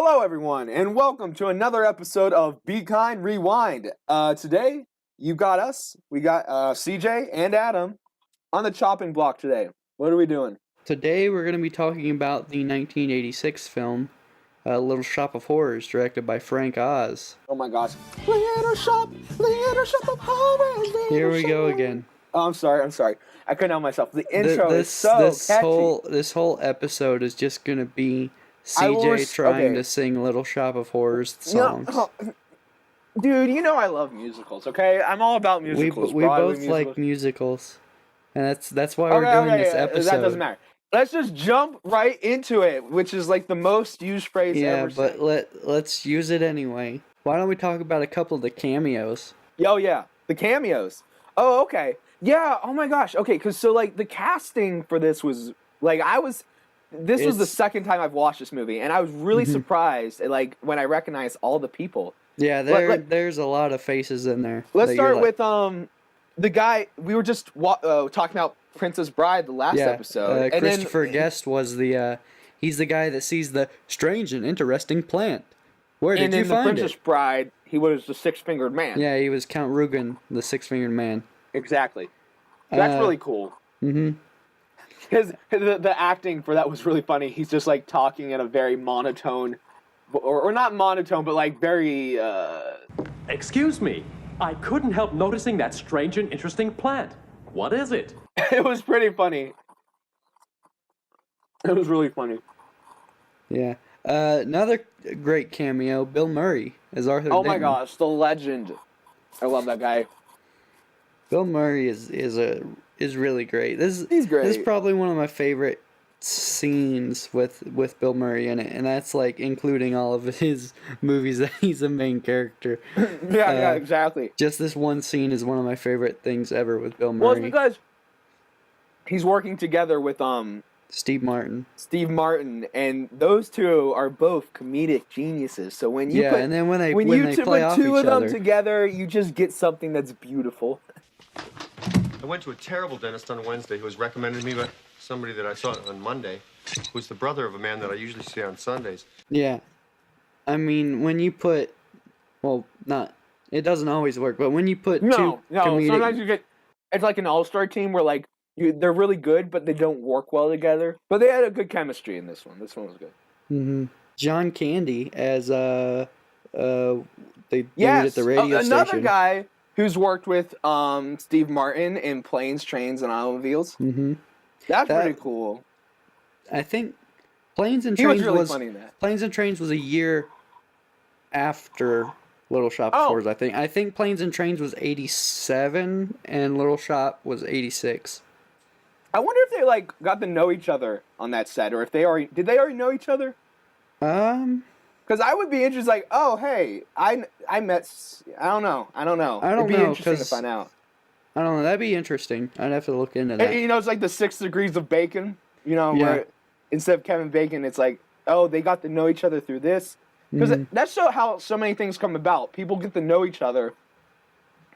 Hello, everyone, and welcome to another episode of Be Kind Rewind. Today, you got us. We got CJ and Adam on the chopping block today. What are we doing? Today we're going to be talking about the 1986 film, Little Shop of Horrors, directed by Frank Oz. Oh my gosh. Little shop of horrors. Here we go again. Oh, I'm sorry. I couldn't help myself. The intro is so catchy. This whole episode is just going to be CJ trying to sing Little Shop of Horrors songs. No, dude, you know I love musicals, okay? I'm all about musicals. We both like musicals. And that's why we're doing this episode. That doesn't matter. Let's just jump right into it, which is like the most used phrase ever said. Yeah, but let's use it anyway. Why don't we talk about a couple of the cameos? Oh, yeah. The cameos. Oh, okay. Yeah, oh my gosh. Okay, because so like the casting for this was like This was the second time I've watched this movie, and I was really surprised, like when I recognized all the people. Yeah, there's a lot of faces in there. Let's start with the guy we were just talking about, Princess Bride, the last episode. And Christopher Guest was he's the guy that sees the strange and interesting plant. Where did you find it? And in the Princess Bride, he was the six-fingered man. Yeah, he was Count Rugen, the six-fingered man. Exactly. That's really cool. Mm-hmm. Because the acting for that was really funny. He's just like talking in a very monotone, or not monotone, but like very. Excuse me, I couldn't help noticing that strange and interesting plant. What is it? It was pretty funny. It was really funny. Yeah. Another great cameo, Bill Murray as Arthur Denton. Oh my gosh, the legend. I love that guy. Bill Murray is really great. He's great. This is probably one of my favorite scenes with Bill Murray in it, and that's like including all of his movies that he's a main character. Yeah, exactly. Just this one scene is one of my favorite things ever with Bill Murray. Well, it's because he's working together with Steve Martin. Steve Martin, and those two are both comedic geniuses. So when you and then when they put off two each of them other together, you just get something that's beautiful. I went to a terrible dentist on Wednesday who was recommended me by somebody that I saw on Monday, who's the brother of a man that I usually see on Sundays. Yeah. I mean, when you put... Well, it doesn't always work, but when you put two comedic... Sometimes you get... It's like an all-star team where, like, they're really good, but they don't work well together. But they had a good chemistry in this one. This one was good. Mm-hmm. John Candy as the dude at the radio station. Another guy who's worked with Steve Martin in Planes, Trains, and Automobiles. Mm-hmm. That's pretty cool. I think Planes and Trains was funny in that. Planes and Trains was a year after Little Shop of Horrors, I think. I think Planes and Trains was 87 and Little Shop was 86. I wonder if they like got to know each other on that set, or if did they already know each other? Because I would be interested, like, oh, hey, I met, I don't know. It'd be interesting to find out. I don't know, that'd be interesting. I'd have to look into that. And, it's like the 6 degrees of Bacon, where instead of Kevin Bacon, it's like, oh, they got to know each other through this. Because that's how so many things come about. People get to know each other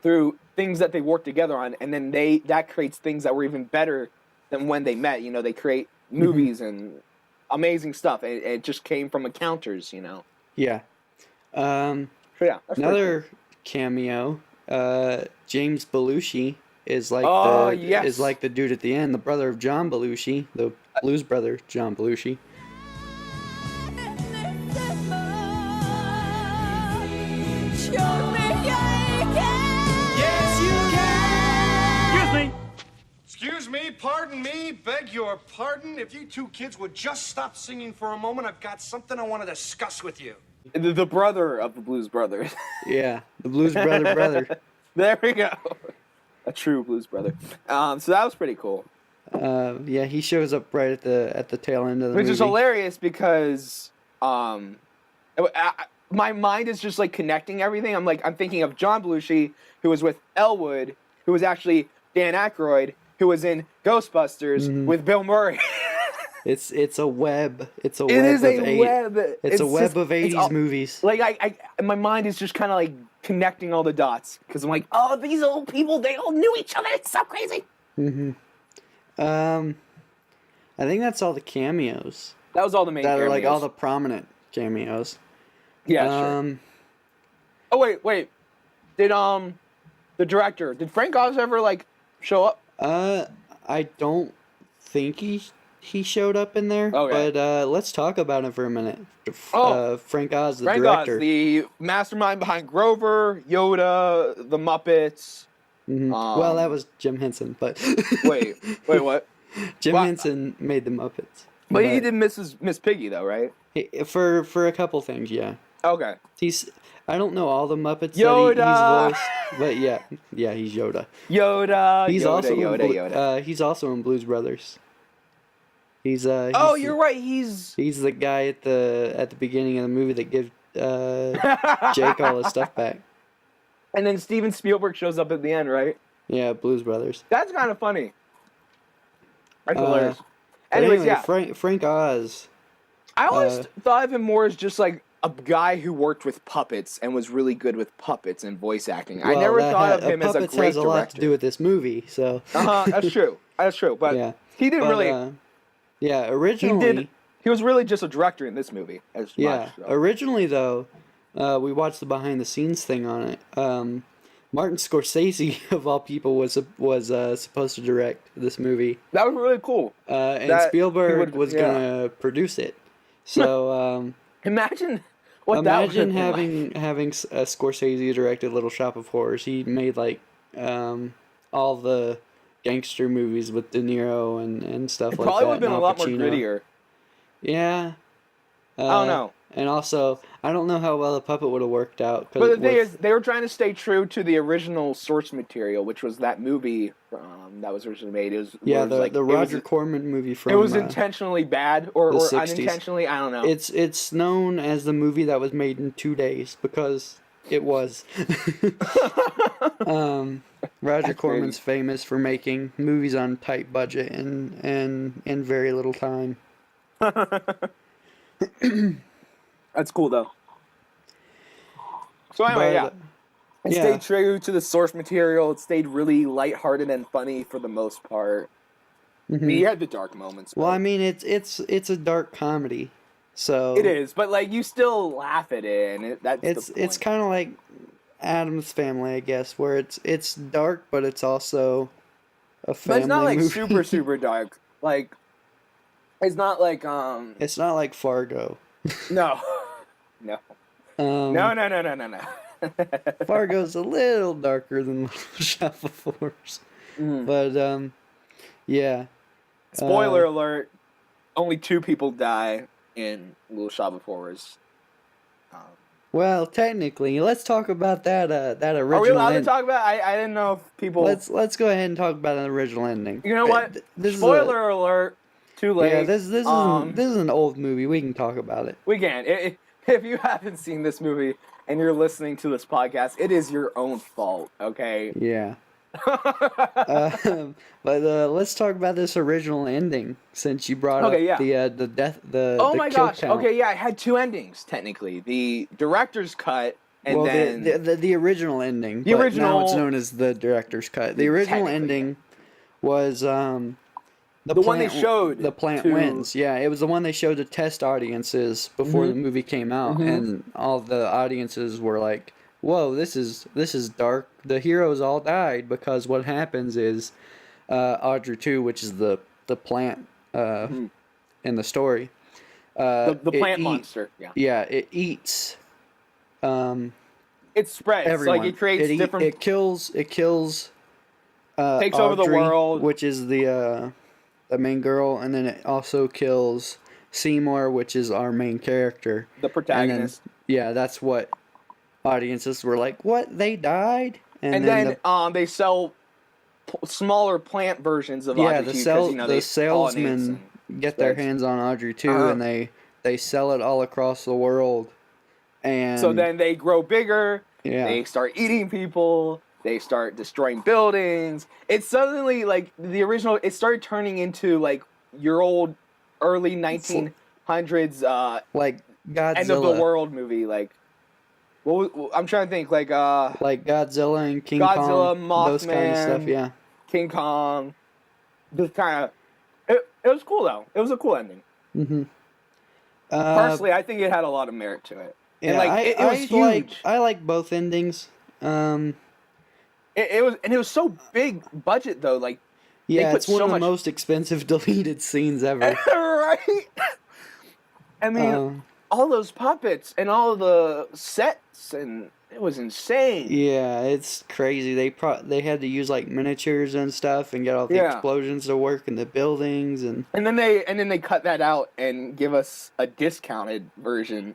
through things that they work together on, and then that creates things that were even better than when they met. They create movies and amazing stuff. It just came from encounters, Yeah. Another cameo. James Belushi is like the dude at the end, the brother of John Belushi, the Blues brother, John Belushi. Excuse me, pardon me, beg your pardon. If you two kids would just stop singing for a moment, I've got something I want to discuss with you. The brother of the Blues Brothers. Yeah, the Blues brother. There we go. A true Blues brother. So that was pretty cool. Yeah, he shows up right at the tail end of the movie. Which is hilarious because my mind is just like connecting everything. I'm thinking of John Belushi, who was with Elwood, who was actually Dan Aykroyd, who was in Ghostbusters with Bill Murray. It's a web. It's a web of 80s movies. Like my mind is just kind of like connecting all the dots because I'm like, oh, these old people, they all knew each other. It's so crazy. Mm-hmm. I think that's all the cameos. That was all the main cameos. That are like all the prominent cameos. Yeah, sure. Oh wait. Did the director, did Frank Oz ever like show up? I don't think he showed up in there. Okay. But let's talk about him for a minute. Frank Oz, the Frank director. Oz, the mastermind behind Grover, Yoda, the Muppets. Well, that was Jim Henson, but wait, what? Jim Henson made the Muppets. But he did Miss Piggy though, right? For a couple things, yeah. Okay. I don't know all the Muppets Yoda! that he's voiced, but yeah, he's Yoda. Yoda. He's also in Blues Brothers. He's you're right. He's the guy at the beginning of the movie that gives Jake all his stuff back. And then Steven Spielberg shows up at the end, right? Yeah, Blues Brothers. That's kind of funny. That's hilarious. Anyways, yeah. Frank Oz. I always thought of him more as just like a guy who worked with puppets and was really good with puppets and voice acting. Well, I never thought of him as a puppets great has a director. lot to do with this movie, so. That's true. But yeah. He didn't really. Originally. He was really just a director in this movie. Originally though, we watched the behind the scenes thing on it. Martin Scorsese, of all people, was supposed to direct this movie. That was really cool. And Spielberg was gonna produce it. So imagine having a Scorsese directed Little Shop of Horrors. He made like all the gangster movies with De Niro and stuff like that. Probably would have been a lot more grittier. Yeah. I don't know. And also, I don't know how well the puppet would have worked out. But the thing is, they were trying to stay true to the original source material, which was that movie that was originally made. The Roger Corman movie from. It was intentionally bad or 60s. Unintentionally. I don't know. It's known as the movie that was made in 2 days because it was. Roger Corman's famous for making movies on tight budget and in very little time. That's cool though. So anyway, it stayed true to the source material. It stayed really lighthearted and funny for the most part. I mean, he had the dark moments. Well, I mean, it's a dark comedy, so it is. But like, you still laugh at it, and it's kind of like Addams Family, I guess, where it's dark, but it's also a family. But it's not like movie. super dark. Like, it's not like It's not like Fargo. No. No. No. Fargo's a little darker than Little Shop of Horrors. But, yeah. Spoiler alert, only 2 people die in Little Shop of Horrors. Well, technically, let's talk about that original. Are we allowed to talk about it? I didn't know if people... Let's go ahead and talk about an original ending. You know what? Spoiler alert. Too late. Yeah, this is an old movie. We can talk about it. We can. If you haven't seen this movie and you're listening to this podcast, it is your own fault. Okay. Yeah. But let's talk about this original ending since you brought up the death. Oh my gosh. Count. Okay, yeah, it had 2 endings technically. The director's cut. And then the original ending. The original. Now it's known as the director's cut. The original ending was the one they showed. The plant wins. Yeah, it was the one they showed to test audiences before the movie came out, and all the audiences were like, "Whoa, this is dark." The heroes all died because what happens is Audrey 2, which is the plant in the story. The plant monster. Yeah. Yeah, it eats. It spreads. Everyone. Like it creates different. It kills. Takes Audrey, over the world, which is the main girl, and then it also kills Seymour, which is our main character, the protagonist. Then, that's what audiences were like. What? They died? And then they sell smaller plant versions of Audrey 2 because the salesmen get their hands on Audrey 2 and they sell it all across the world. And so then they grow bigger. Yeah. They start eating people. They start destroying buildings. It's suddenly like the original. It started turning into like your old early 1900s like Godzilla end of the world movie. Like, I'm trying to think like Godzilla and King Godzilla, Kong, Mothman, those kind of stuff. Yeah, King Kong. This kind of it was cool though. It was a cool ending. Personally, I think it had a lot of merit to it. Yeah, And like it was huge. I like both endings. It was so big budget though. Like Yeah, put it's one so of the much- most expensive deleted scenes ever. right? I mean, all those puppets and all the sets, and it was insane. Yeah, it's crazy. They had to use like miniatures and stuff and get all the explosions to work in the buildings and then they cut that out and give us a discounted version.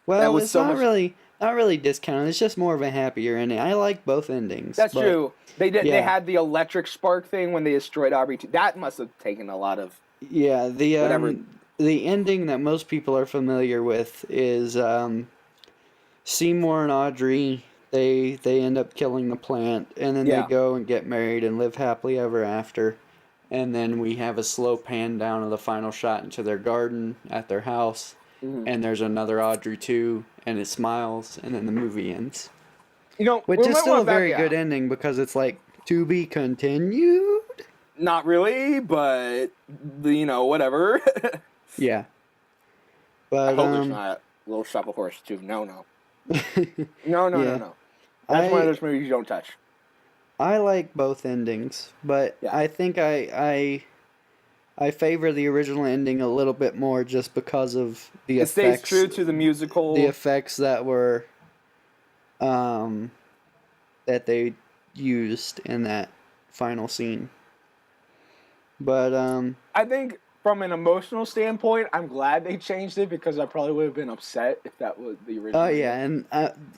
well, it's not really discounted. It's just more of a happier ending. I like both endings. That's true. They did. yeah. They had the electric spark thing when they destroyed Aubrey. That must have taken a lot of. Yeah, whatever. The ending that most people are familiar with is Seymour and Audrey. They end up killing the plant, and then they go and get married and live happily ever after. And then we have a slow pan down of the final shot into their garden at their house, and there's another Audrey too, and it smiles, and then the movie ends. Which is still a very good ending because it's like, to be continued? Not really, but, whatever. Yeah. But, I hope there's not a Little Shop of Horrors 2. No. No. That's one of those movies you don't touch. I like both endings, but I think I favor the original ending a little bit more just because of the effects. It stays true to the musical. The effects that were, that they used in that final scene. But I think from an emotional standpoint, I'm glad they changed it because I probably would have been upset if that was the original. Oh yeah, and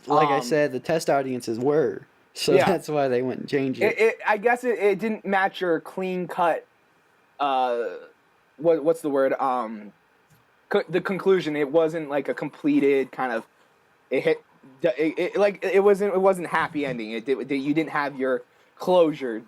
like I said, the test audiences were. So that's why they went and changed it. I guess it didn't match your clean cut. What's the word? The conclusion. It wasn't like a completed kind of. It wasn't happy ending. You didn't have your closure.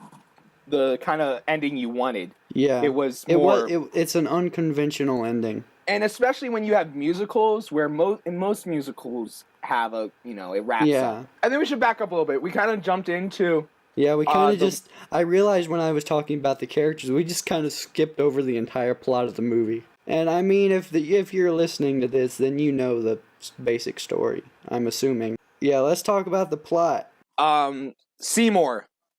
The kind of ending you wanted. Yeah, it was more. It's an unconventional ending. And especially when you have musicals, where most musicals have it wraps up. I think we should back up a little bit. We kind of jumped into. Yeah, we kind of I realized when I was talking about the characters, we just kind of skipped over the entire plot of the movie. And I mean, if you're listening to this, then you know the basic story, I'm assuming. Yeah, let's talk about the plot.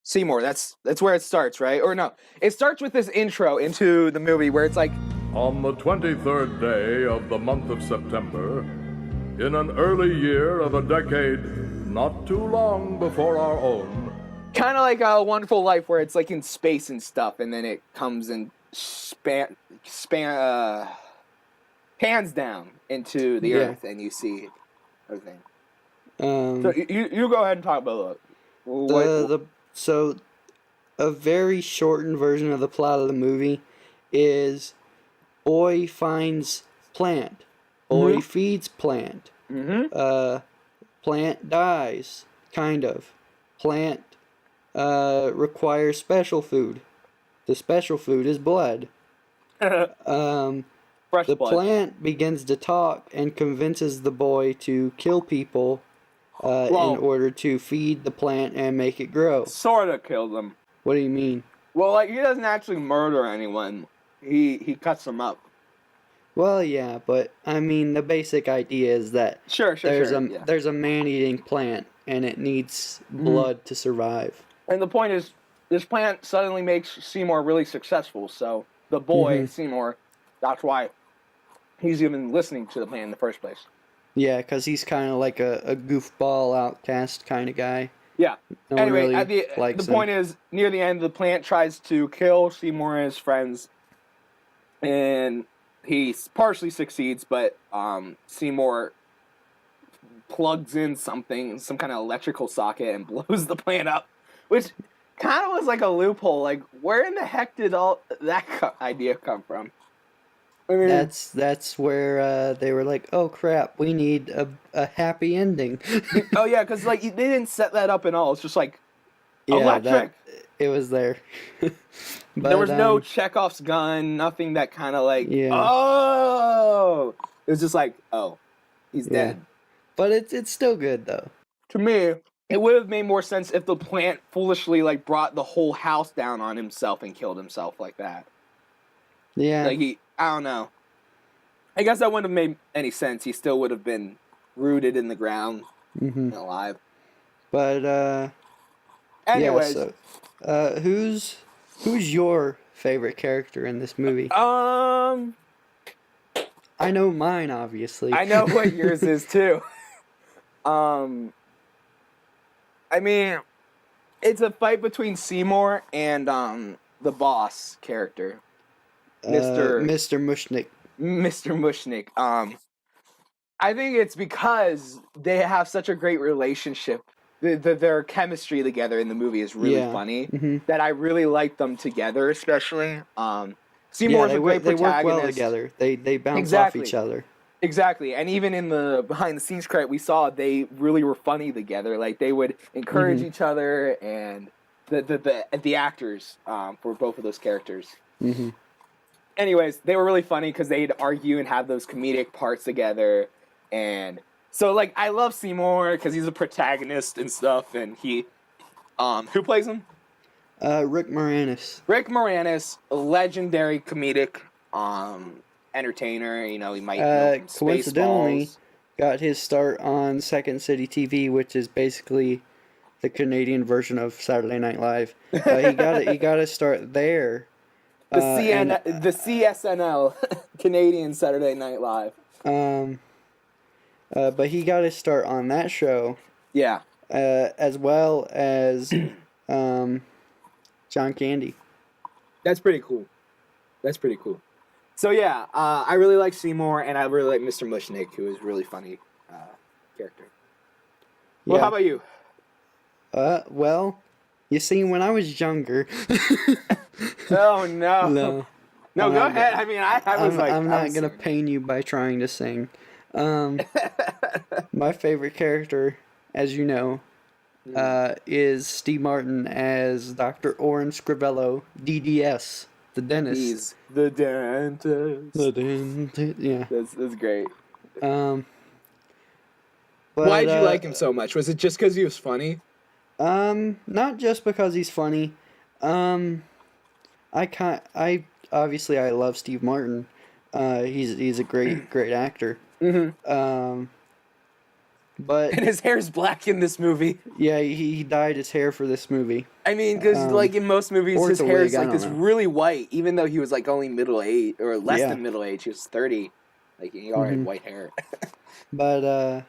Seymour, that's where it starts, right? Or no, it starts with this intro into the movie where it's like, on the 23rd day of the month of September, in an early year of a decade not too long before our own. Kind of like A Wonderful Life, where it's like in space and stuff, and then it comes and pans down into the earth, and you see everything. So you go ahead and talk about it. So, a very shortened version of the plot of the movie is boy finds plant. Boy feeds plant. Plant dies, kind of. Plant requires special food. The special food is blood. Fresh the blood. Plant begins to talk and convinces the boy to kill people in order to feed the plant and make it grow. Sort of killed them. What do you mean? Well, like, he doesn't actually murder anyone. He cuts them up. Well, yeah, but I mean, the basic idea is that there's a man-eating plant and it needs blood to survive. And the point is, this plant suddenly makes Seymour really successful. So the boy Seymour, that's why he's even listening to the plant in the first place. Yeah, because he's kind of like a goofball outcast kind of guy. Yeah. No anyway, really the point is, near the end, the plant tries to kill Seymour and his friends, and he partially succeeds, but Seymour plugs in some kind of electrical socket, and blows the plant up, which kind of was like a loophole. Like, where in the heck did all that idea come from? I mean, that's where they were like, oh crap, we need a happy ending. Oh yeah, because like they didn't set that up at all. It's just like electric. It was there. But, there was no Chekhov's gun, nothing that kind of like, oh, it was just like, oh, he's dead. But it's still good though. To me, it would have made more sense if the plant foolishly like brought the whole house down on himself and killed himself like that. Yeah. Like I don't know. I guess that wouldn't have made any sense. He still would have been rooted in the ground and alive. But Anyways, yeah, so who's your favorite character in this movie? I know mine, obviously. I know what yours is too. I mean, it's a fight between Seymour and the boss character, Mr. Mushnick. Mr. Mushnick. I think it's because they have such a great relationship. Their chemistry together in the movie is really funny. That I really like them together, especially. Seymour's a great protagonist. They work well together. They bounce off each other. Exactly, and even in the behind the scenes credit we saw, they really were funny together. Like they would encourage each other, and the actors for both of those characters. Anyways, they were really funny because they'd argue and have those comedic parts together, and so like I love Seymour because he's a protagonist and stuff, and he, who plays him? Rick Moranis. Rick Moranis, a legendary comedic entertainer. You know, he might know from coincidentally Spaceballs. got his start on Second City TV, which is basically the Canadian version of Saturday Night Live. But he got to start there. The CSNL, Canadian Saturday Night Live. But he got his start on that show. Yeah. As well as John Candy. That's pretty cool. So yeah, I really like Seymour, and I really like Mr. Mushnick, who is a really funny character. Well, how about you? Well, you see, when I was younger... Oh, no. No, Go ahead. I mean, I'm not going to pain you by trying to sing. My favorite character, as you know, is Steve Martin as Dr. Oren Scrivello, DDS, the dentist. He's the dentist. Yeah. That's great. But, why'd you like him so much? Was it just because he was funny? Not just because he's funny. I obviously I love Steve Martin. He's a great actor. But and his hair's black in this movie. Yeah, he dyed his hair for this movie. I mean, because like in most movies, his hair is like this know. really white, even though he was like only middle age or less than middle age. He was 30. Like he already had white hair. But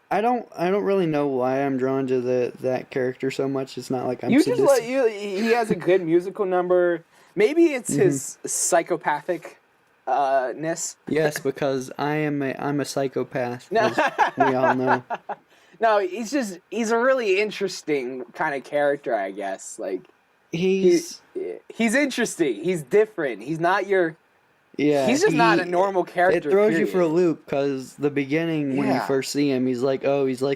I don't really know why I'm drawn to that character so much. It's not like I'm sadistic. He has a good musical number. Maybe it's his psychopathic ness. Yes, because I'm a psychopath. As we all know. No, he's a really interesting kind of character, I guess. Like he's interesting. He's different. He's not your. Yeah, he's just not a normal character. It throws you for a loop because the beginning when you first see him, he's like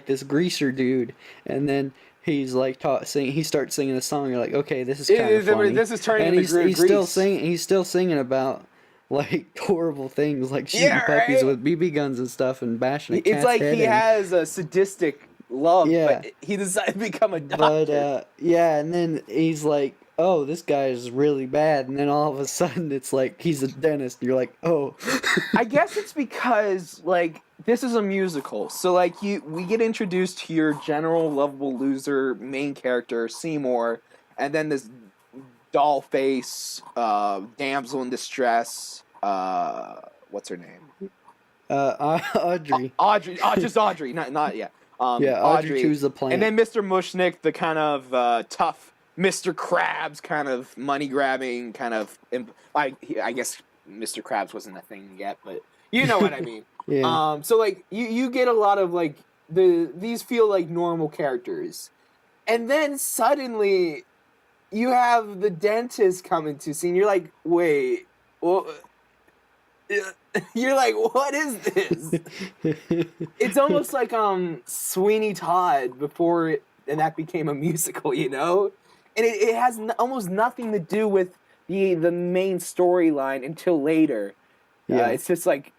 this greaser dude, and then he's like he starts singing a song. You're like, okay, this is kind of funny. This is turning and into he's still singing. He's still singing about like horrible things, like shooting puppies with BB guns and stuff, and bashing a cat's It's like head he has a sadistic love, but he decided to become a doctor. But and then he's like, oh, this guy is really bad, and then all of a sudden it's like he's a dentist, and you're like, oh. I guess it's because like this is a musical, so like we get introduced to your general lovable loser main character Seymour, and then this doll face damsel in distress. What's her name? Audrey. Just Audrey. Not yeah. Audrey chews the plant. And then Mr. Mushnick, the kind of tough Mr. Krabs kind of money grabbing kind of. I guess Mr. Krabs wasn't a thing yet, but you know what I mean. Yeah. So like you get a lot of like these feel like normal characters, and then suddenly you have the dentist come into scene. You're like, wait, well, you're like, what is this? It's almost like Sweeney Todd before that became a musical, you know. And it has almost nothing to do with the main storyline until later. Yeah. It's just like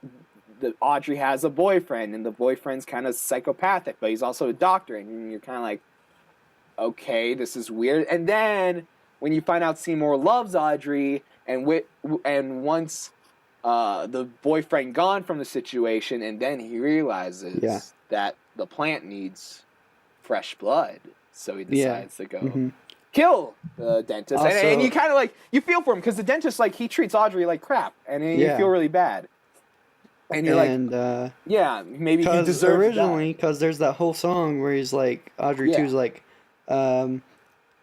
Audrey has a boyfriend, and the boyfriend's kind of psychopathic, but he's also a doctor, and you're kind of like, okay, this is weird. And then when you find out Seymour loves Audrey, and once the boyfriend gone from the situation, and then he realizes that the plant needs fresh blood, so he decides to go kill the dentist. Also, and you kind of like, you feel for him, because the dentist, like, he treats Audrey like crap, and you feel really bad. And you're maybe he deserves originally, because there's that whole song where he's like, Audrey 2's like,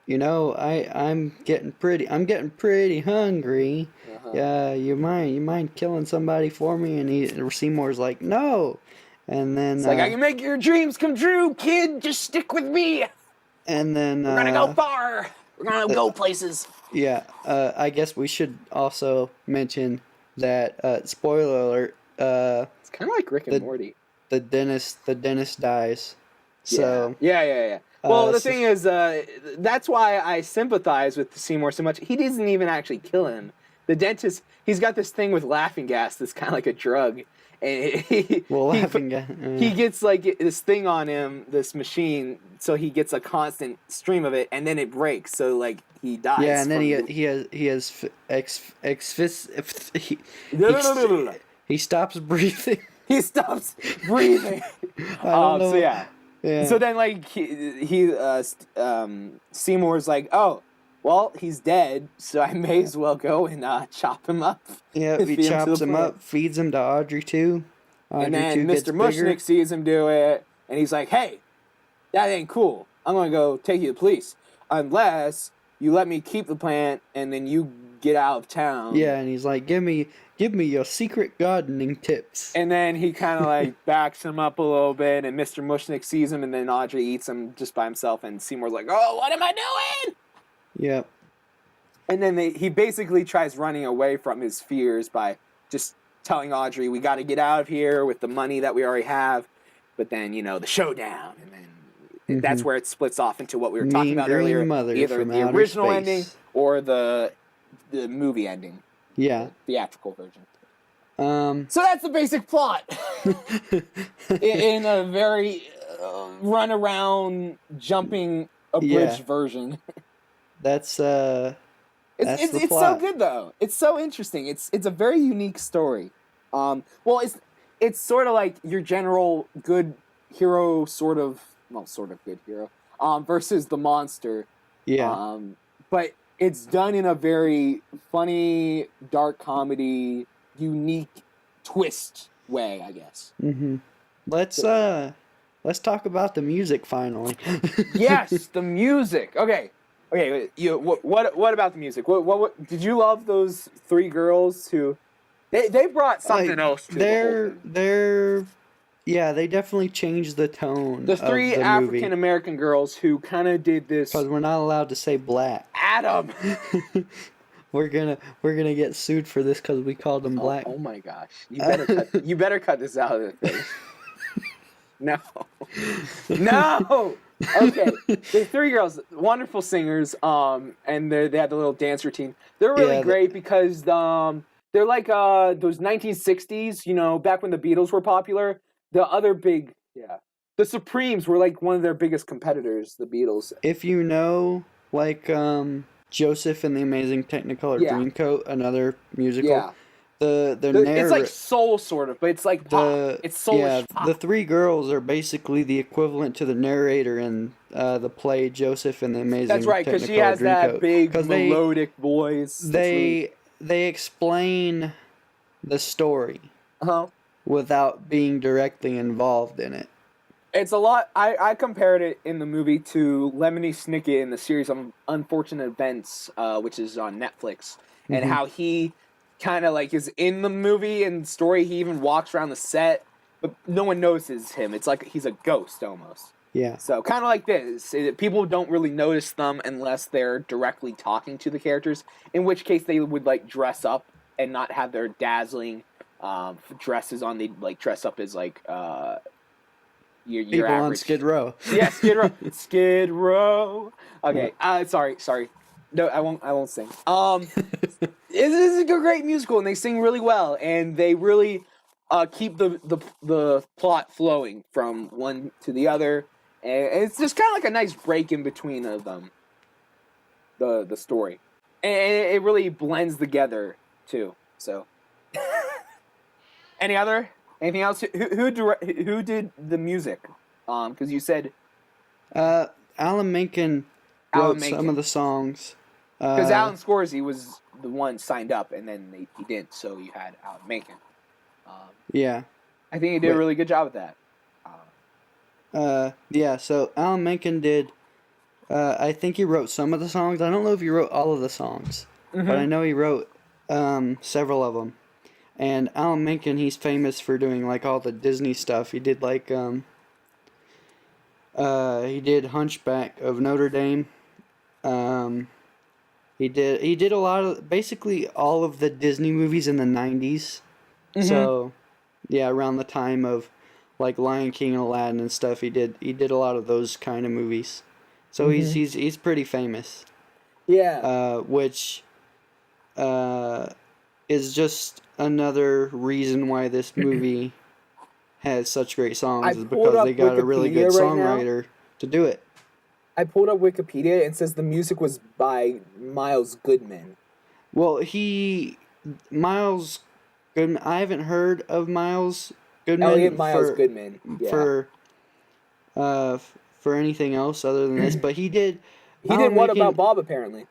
you know, I'm getting pretty hungry. You mind killing somebody for me? And Seymour's like, no. And then it's like, I can make your dreams come true, kid. Just stick with me. And then we're gonna go far. We're gonna go places. Yeah. I guess we should also mention that spoiler alert. It's kind of like Rick and Morty. The dentist dies. So yeah. Well, the thing is, that's why I sympathize with Seymour so much. He doesn't even actually kill him. The dentist, he's got this thing with laughing gas that's kind of like a drug. And he gets like this thing on him, this machine, so he gets a constant stream of it, and then it breaks, so like he dies. Yeah, and then he stops breathing. He stops breathing. I don't know. So yeah. So then like Seymour's like, oh, well, he's dead, so I may as well go and chop him up. Yeah, he chops him up, feeds him to Audrey too. And then Mr. Mushnick sees him do it, and he's like, hey, that ain't cool. I'm going to go take you to the police. Unless you let me keep the plant, and then you get out of town. Yeah, and he's like, give me your secret gardening tips. And then he kind of like backs him up a little bit, and Mr. Mushnick sees him, and then Audrey eats him just by himself, and Seymour's like, oh, what am I doing? Yep. And then he basically tries running away from his fears by just telling Audrey, we got to get out of here with the money that we already have. But then, the showdown. And then that's where it splits off into what we were talking about earlier. Either the original ending or the movie ending. Yeah. The theatrical version. So that's the basic plot. in a very run-around, jumping, abridged version. That's it's so good though. It's so interesting. It's a very unique story. It's sort of like your general good hero, sort of good hero, versus the monster. Yeah. But it's done in a very funny, dark comedy, unique twist way, I guess. Mm-hmm. Let's talk about the music finally. Yes, the music. Okay, what about the music? What did you love those three girls who they brought something else to the whole thing. They definitely changed the tone. The three of the African American girls who kind of did this, because we're not allowed to say black. Adam. We're gonna get sued for this because we called them black. Oh my gosh! You better cut this out of the thing. No. Okay, the three girls, wonderful singers, and they had the little dance routine. They're really great because they're like those 1960s, back when the Beatles were popular. The other big, the Supremes were like one of their biggest competitors, the Beatles. If you know, like Joseph and the Amazing Technicolor Dreamcoat, another musical. Yeah. It's like soul sort of, but it's like pop. It's soulish pop. The three girls are basically the equivalent to the narrator in the play Joseph and the Amazing Technicolor Dreamcoat. That's right, because she has that big melodic voice. They explain the story without being directly involved in it. It's a lot. I compared it in the movie to Lemony Snicket in the series of Unfortunate Events, which is on Netflix, and how he kind of like is in the movie and story. He even walks around the set, but no one notices him. It's like he's a ghost almost. Yeah. So kind of like this. People don't really notice them unless they're directly talking to the characters, in which case they would like dress up and not have their dazzling dresses on. They'd like dress up as like your people average. On Skid Row. Yeah, Skid Row. Skid Row. Okay. Sorry. No, I won't sing. This is a great musical, and they sing really well, and they really keep the plot flowing from one to the other, and it's just kind of like a nice break in between of them. The story, and it really blends together too. So, Anything else? Who did the music? Because you said Alan Menken wrote some of the songs. Because Alan Scorsese was the one signed up, and then he didn't, so you had Alan Menken. Yeah. I think he did a really good job with that. Yeah, so Alan Menken did, I think he wrote some of the songs. I don't know if he wrote all of the songs, but I know he wrote several of them. And Alan Menken, he's famous for doing, like, all the Disney stuff. He did, like, he did Hunchback of Notre Dame. He did a lot of, basically all of the Disney movies in the 90s. So, yeah, around the time of, like, Lion King and Aladdin and stuff, he did a lot of those kind of movies. So he's pretty famous. Yeah. Which is just another reason why this movie has such great songs, is because they got a really good songwriter to do it. I pulled up Wikipedia, and it says the music was by Miles Goodman. Well, Miles Goodman, I haven't heard of Miles Goodman. Elliot Miles Goodman. Yeah. For anything else other than this, but he did. He did What About Bob, apparently.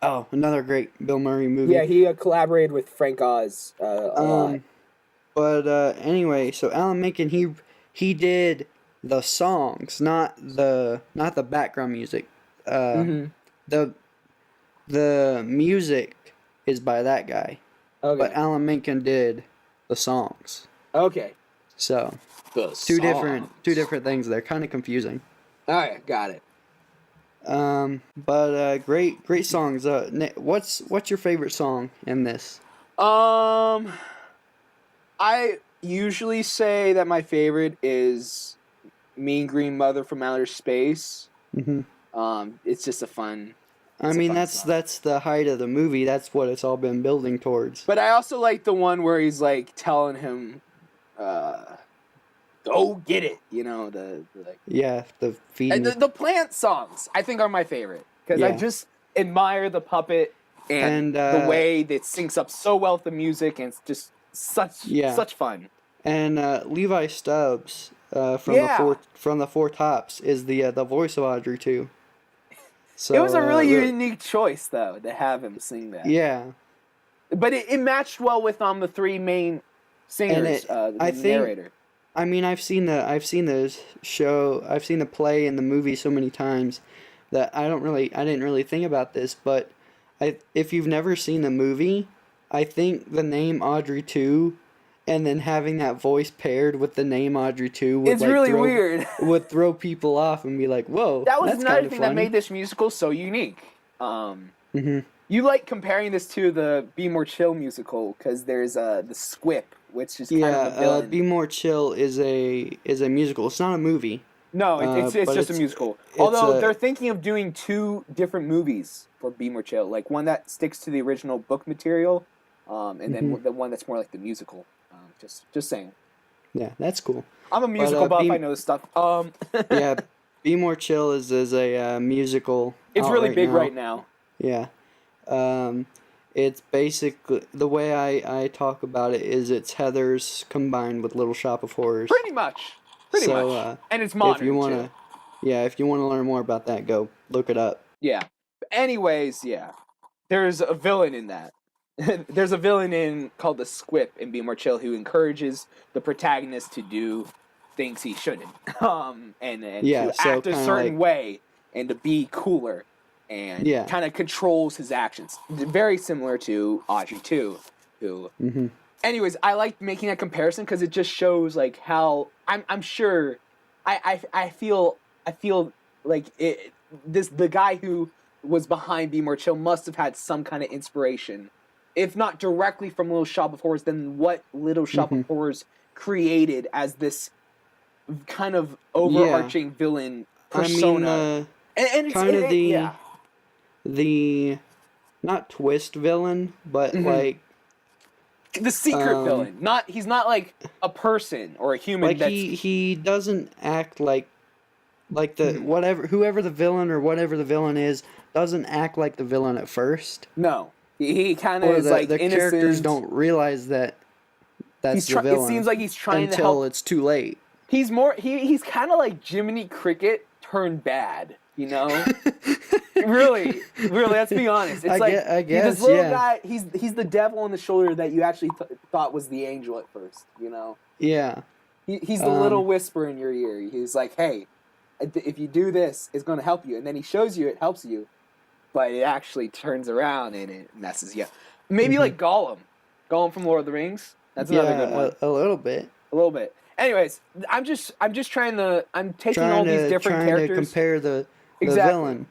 Oh, another great Bill Murray movie. Yeah, he collaborated with Frank Oz a lot. But anyway, so Alan Menken, he did the songs, not the background music. The music is by that guy. Okay. But Alan Menken did the songs. Okay. So two different things. They're kind of confusing. All right, got it. But great songs. What's your favorite song in this? I usually say that my favorite is Mean Green Mother from Outer Space. It's just a fun. That's the height of the movie. That's what it's all been building towards. But I also like the one where he's like telling him, "Go get it," the feeding. The plant songs I think are my favorite because I just admire the puppet and the way that syncs up so well with the music, and it's just such fun. And Levi Stubbs from the Four Tops is the voice of Audrey too. So, it was a really unique choice though to have him sing that. Yeah, but it matched well with the three main singers. The narrator. I mean, I've seen the show, I've seen the play and the movie so many times that I didn't really think about this, but if you've never seen the movie, I think the name Audrey 2 and then having that voice paired with the name Audrey 2 it's really weird. would throw people off and be like, whoa, that was that's another thing funny. that made this musical so unique. You like comparing this to the Be More Chill musical because there's the Squip, which is kind of a villain. Be More Chill is a musical. It's not a movie. No, it's just a musical. Although they're thinking of doing two different movies for Be More Chill, like one that sticks to the original book material, and then the one that's more like the musical. Just saying. Yeah, that's cool. I'm a musical buff. I know this stuff. Yeah, Be More Chill is a musical. It's really big right now. Yeah. It's basically, the way I talk about it is it's Heathers combined with Little Shop of Horrors. Pretty much. And it's modern, if you wanna, too. Yeah, if you want to learn more about that, go look it up. Yeah. Anyways, yeah. There's a villain in that. There's a villain called the Squip in Be More Chill who encourages the protagonist to do things he shouldn't. And to act a certain way and to be cooler. And kind of controls his actions. Very similar to Audrey 2, who... Anyways, I like making that comparison because it just shows like how... I'm sure... I feel like the guy who was behind Be More Chill must have had some kind of inspiration. If not directly from Little Shop of Horrors, then what Little Shop of Horrors created as this kind of overarching villain persona. And it's kind of the not twist villain, but like the secret villain. He's not like a person or a human. Like he doesn't act like the whoever the villain or whatever the villain is doesn't act like the villain at first. No, he kind of is like the innocent. characters don't realize that That's the villain. It seems like he's trying to until help. it's too late. He's more. He's kind of like Jiminy Cricket turned bad. You know, really. Let's be honest. It's I guess, he's this little guy. He's the devil on the shoulder that you actually thought was the angel at first. You know. Yeah. He's the little whisper in your ear. He's like, hey, if you do this, it's going to help you. And then he shows you it helps you, but it actually turns around and it messes you up. Maybe like Gollum from Lord of the Rings. That's another good one. A little bit. A little bit. Anyways, I'm just trying to. I'm taking all these different characters. To compare the exactly. villain.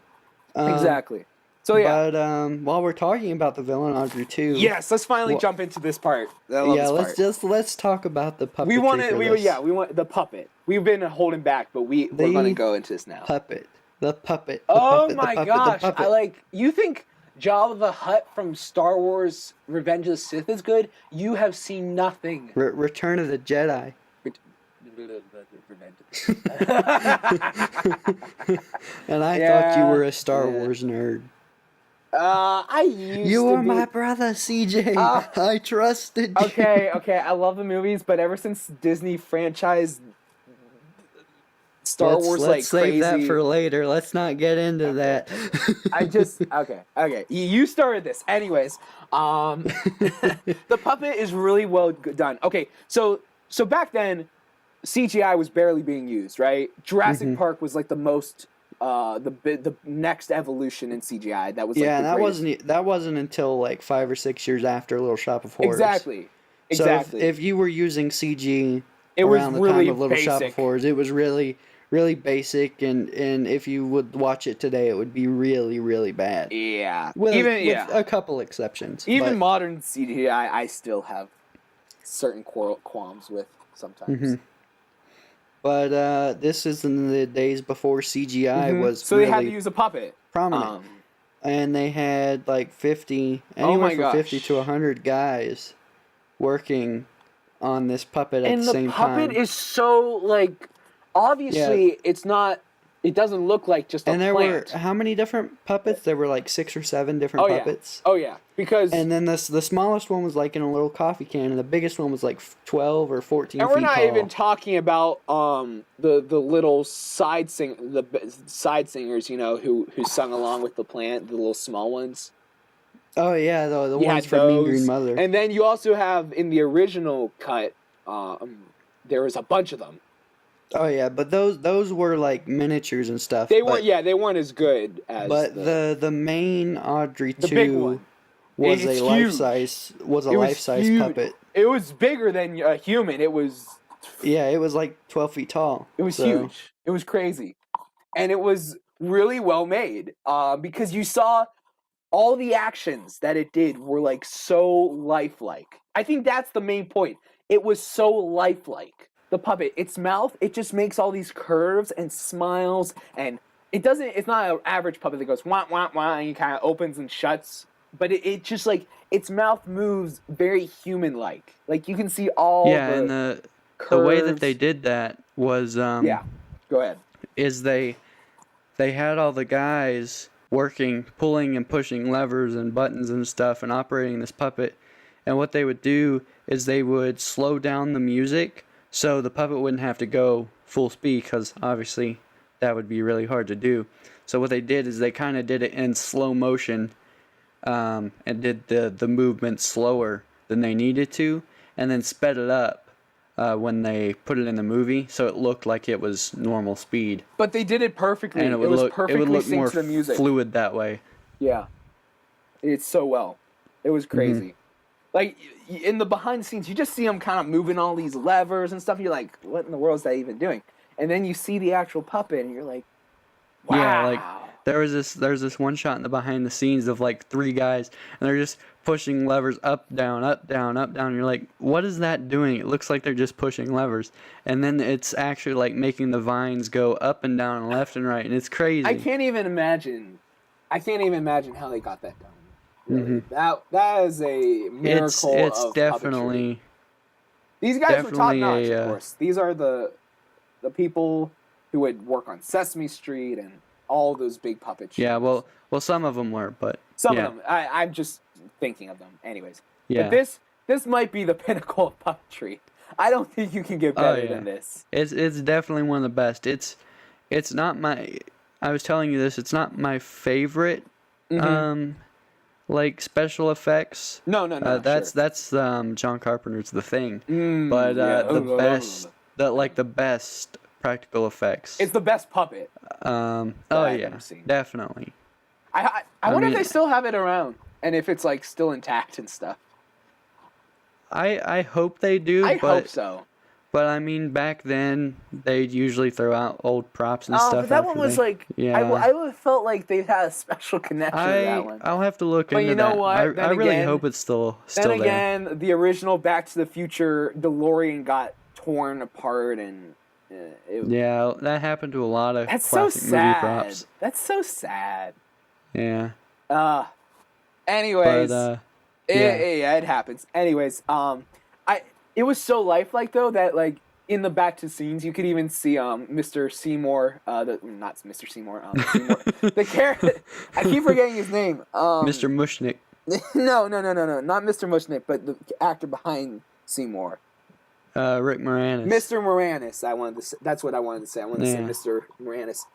Exactly. So yeah. But while we're talking about the villain, Audrey too. Yes, let's finally jump into this part. Let's talk about the puppet. We want the puppet. We've been holding back, but we're gonna go into this now. The puppet. Oh my gosh! You think Jabba the Hutt from Star Wars: Revenge of the Sith is good? You have seen nothing. Return of the Jedi. And I thought you were a Star Wars nerd. You are my brother, CJ. I trusted you. Okay. I love the movies, but ever since Disney franchised Star Wars let's save crazy, that for later. Let's not get into that. Okay. You started this, anyways. The puppet is really well done. Okay, so back then, CGI was barely being used, right? Jurassic Park was like the most, the next evolution in CGI. That was that wasn't until like 5 or 6 years after Little Shop of Horrors. Exactly. So if you were using CG it around the really time of Little Shop of Horrors, it was really basic, and if you would watch it today, it would be really, really bad. Yeah. With a couple exceptions. Even modern CGI, I still have certain qualms with sometimes. But this is in the days before CGI was so really they had to use a puppet. Prominent. And they had like 50 to 100 guys working on this puppet at the same time. And the puppet is so, like, obviously it's not, it doesn't look like just a plant. And there were, how many different puppets? There were like 6 or 7 different puppets. Oh yeah, because... And then the smallest one was like in a little coffee can, and the biggest one was like 12 or 14 feet tall. And we're not even talking about the little side singers, you know, who sung along with the plant, the little small ones. Oh yeah, the ones from Mean Green Mother. And then you also have, in the original cut, there was a bunch of them. Oh yeah, but those were like miniatures and stuff. They weren't as good as. But the main Audrey 2 big one was a life size puppet. It was bigger than a human. It was. Yeah, it was like 12 feet tall. It was huge. It was crazy, and it was really well made. Because you saw all the actions that it did were like so lifelike. I think that's the main point. It was so lifelike. The puppet, its mouth, it just makes all these curves and smiles, and it's not an average puppet that goes wah, wah, wah, and kind of opens and shuts, but it just, like, its mouth moves very human-like. Like, you can see all and the way that they did that was, go ahead. Is they had all the guys working, pulling and pushing levers and buttons and stuff and operating this puppet, and what they would do is they would slow down the music so the puppet wouldn't have to go full speed, because obviously that would be really hard to do. So what they did is they kind of did it in slow motion, and did the movement slower than they needed to, and then sped it up when they put it in the movie, so it looked like it was normal speed. But they did it perfectly. And it would look more to the music. Fluid that way. Yeah, it's so well. It was crazy. Like, in the behind the scenes, you just see them kind of moving all these levers and stuff. You're like, what in the world is that even doing? And then you see the actual puppet, and you're like, wow. Yeah, like, there's this one shot in the behind the scenes of, like, 3 guys, and they're just pushing levers up, down, up, down, up, down. And you're like, what is that doing? It looks like they're just pushing levers. And then it's actually, like, making the vines go up and down and left and right, and it's crazy. I can't even imagine how they got that done. Really. That is a miracle. It's of definitely puppetry. These guys were top notch, of course. These are the people who would work on Sesame Street and all those big puppet shows. Yeah, well, some of them were, but some of them. I'm just thinking of them, anyways. Yeah. But this might be the pinnacle of puppetry. I don't think you can get better than this. It's definitely one of the best. It's not my. I was telling you this. It's not my favorite. Like special effects. No. That's John Carpenter's The Thing. But the best practical effects. It's the best puppet. I've ever seen. Definitely. I wonder if they still have it around and if it's like still intact and stuff. I hope they do. I hope so. But I mean, back then they'd usually throw out old props and stuff. But that one was like, I felt like they had a special connection to that one. I'll have to look into that. But you know what? I really hope it's still there. Then again, the original Back to the Future DeLorean got torn apart and. That happened to a lot of That's so classic sad. movie props. That's so sad. Yeah. Anyways, it happens. Anyways, it was so lifelike though that like in the back to scenes you could even see Mr. Seymour, not Mr. Seymour, Seymour, the character. I keep forgetting his name. Mr. Mushnick. No, not Mr. Mushnick, but the actor behind Seymour. Rick Moranis. Mr. Moranis. That's what I wanted to say. I wanted to say Mr. Moranis.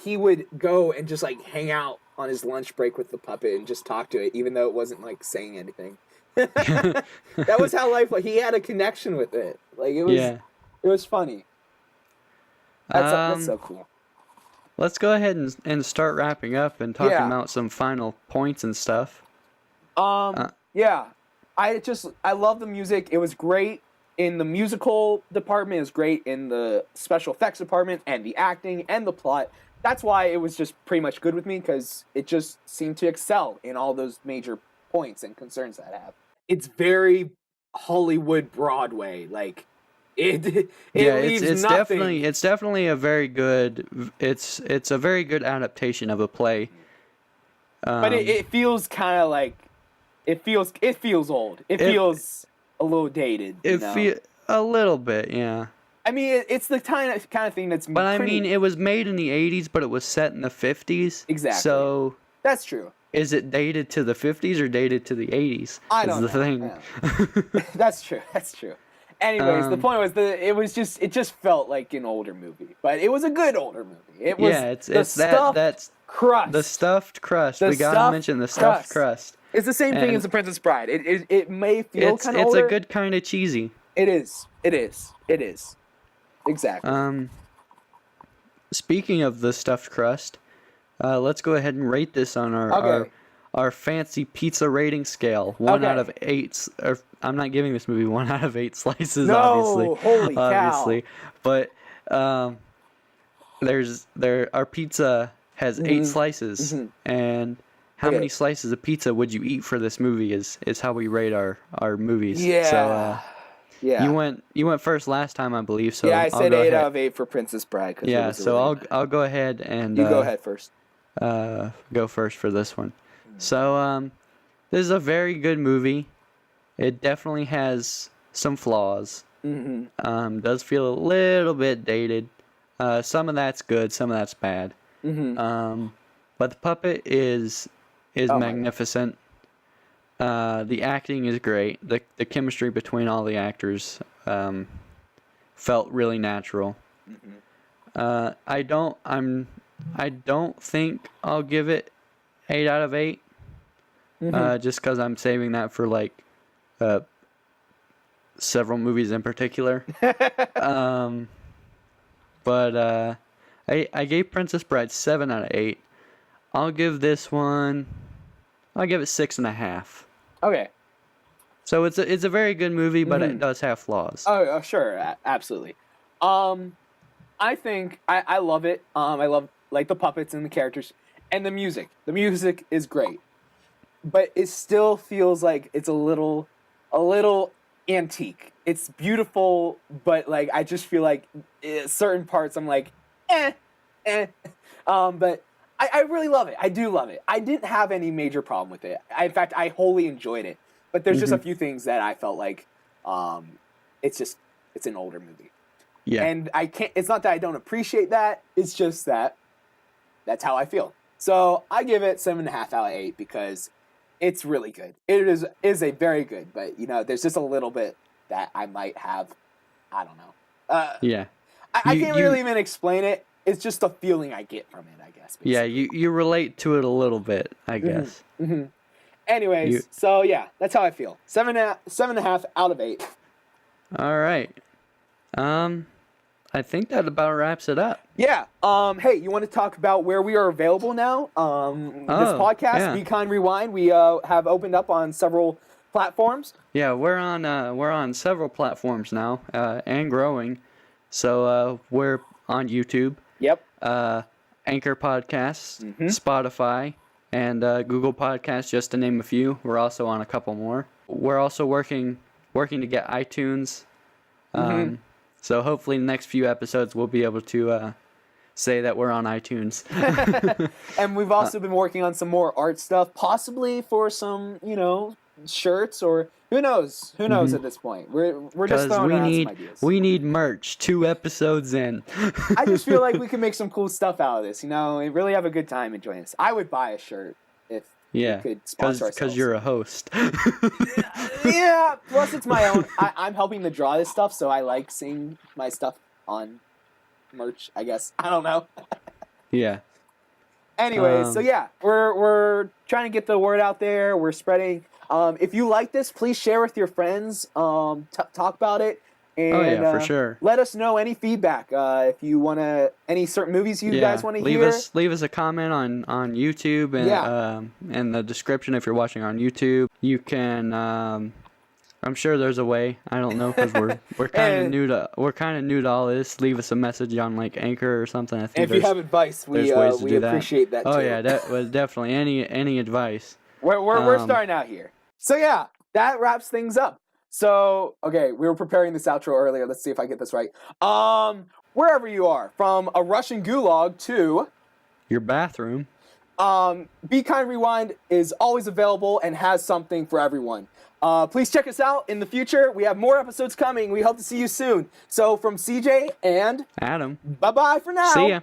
He would go and just like hang out on his lunch break with the puppet and just talk to it, even though it wasn't like saying anything. That was how lifelike. He had a connection with it. Like it was. Yeah. It was funny. That's so cool. Let's go ahead and start wrapping up and talking about some final points and stuff. Yeah. I love the music. It was great in the musical department. It was great in the special effects department and the acting and the plot. That's why it was just pretty much good with me, because it just seemed to excel in all those major points and concerns that I have. It's very Hollywood Broadway. Like it leaves it's nothing. definitely a very good. It's a very good adaptation of a play. But it feels kind of like it feels old. It feels a little dated. A little bit, yeah. I mean, it's the kind of thing that's. But I mean, it was made in the 80s, but it was set in the 50s. Exactly. So that's true. Is it dated to the 50s or dated to the 80s? I don't know. Thing. Yeah. That's true. Anyways, the point was it just felt like an older movie, but it was a good older movie. It was that's crust. The stuffed crust. We gotta mention the stuffed crust. It's the same thing as The Princess Bride. It may feel kind of older. It's a good kind of cheesy. It is. Exactly. Speaking of the stuffed crust, let's go ahead and rate this on our fancy pizza rating scale. 1 out of 8. Or I'm not giving this movie 1 out of 8 slices. No, obviously. Holy obviously. cow. But our pizza has 8 slices, and how many slices of pizza would you eat for this movie is how we rate our movies. Yeah. So, yeah. You went first last time, I believe. So yeah, I said 8 out of 8 for Princess Bride. Yeah, so I'll go ahead and you go ahead first. Go first for this one. So this is a very good movie. It definitely has some flaws. Does feel a little bit dated. Some of that's good, some of that's bad. But the puppet is magnificent. The acting is great. The chemistry between all the actors felt really natural. I don't think I'll give it 8 out of 8. Just because I'm saving that for like several movies in particular. But I gave Princess Bride 7 out of 8. I'll give this one. I'll give it 6.5. Okay. So it's a very good movie, but it does have flaws. Oh, sure, absolutely. I think I love it. I love like the puppets and the characters and the music. The music is great, but it still feels like it's a little antique. It's beautiful, but like I just feel like certain parts I'm like, but I really love it. I do love it. I didn't have any major problem with it. In fact, I wholly enjoyed it. But there's just a few things that I felt like it's an older movie. Yeah. And I can't. It's not that I don't appreciate that. It's just that that's how I feel. So I give it 7.5 out of 8 because It's really good. It is a very good, but there's just a little bit that I might have. I don't know. Yeah. I can't really even explain it. It's just the feeling I get from it, I guess. Basically. Yeah, you relate to it a little bit, I guess. Mm-hmm. Anyways, so yeah, that's how I feel. 7.5 out of 8. All right. I think that about wraps it up. Yeah. Hey, you want to talk about where we are available now? This podcast, Be Kind Rewind, we have opened up on several platforms. Yeah, we're on several platforms now, and growing. So we're on YouTube. Yep. Anchor Podcasts, Spotify, and Google Podcasts, just to name a few. We're also on a couple more. We're also working to get iTunes. So hopefully the next few episodes we'll be able to say that we're on iTunes. And we've also been working on some more art stuff, possibly for some, shirts or who knows at this point. We're just throwing around some ideas. We need merch 2 episodes in. I just feel like we can make some cool stuff out of this, and really have a good time enjoying this. I would buy a shirt if we could sponsor ourselves. Because you're a host. Yeah, plus it's my own. I'm helping to draw this stuff, so I like seeing my stuff on merch, I guess. I don't know. Yeah. Anyways, so yeah, we're trying to get the word out there. We're spreading. If you like this, please share with your friends. Talk about it. And, for sure. Let us know any feedback. If you want any certain movies you guys want to hear. Leave us a comment on YouTube and in the description if you're watching on YouTube. You can. I'm sure there's a way. I don't know because we're kind of new to all this. Leave us a message on like Anchor or something. I think. And if you have advice, we appreciate that too. Oh yeah, that was definitely any advice. We're starting out here. So yeah, that wraps things up. So, okay, we were preparing this outro earlier. Let's see if I get this right. Wherever you are, from a Russian gulag to your bathroom, Be Kind Rewind is always available and has something for everyone. Please check us out in the future. We have more episodes coming. We hope to see you soon. So, from CJ and Adam, bye-bye for now. See ya.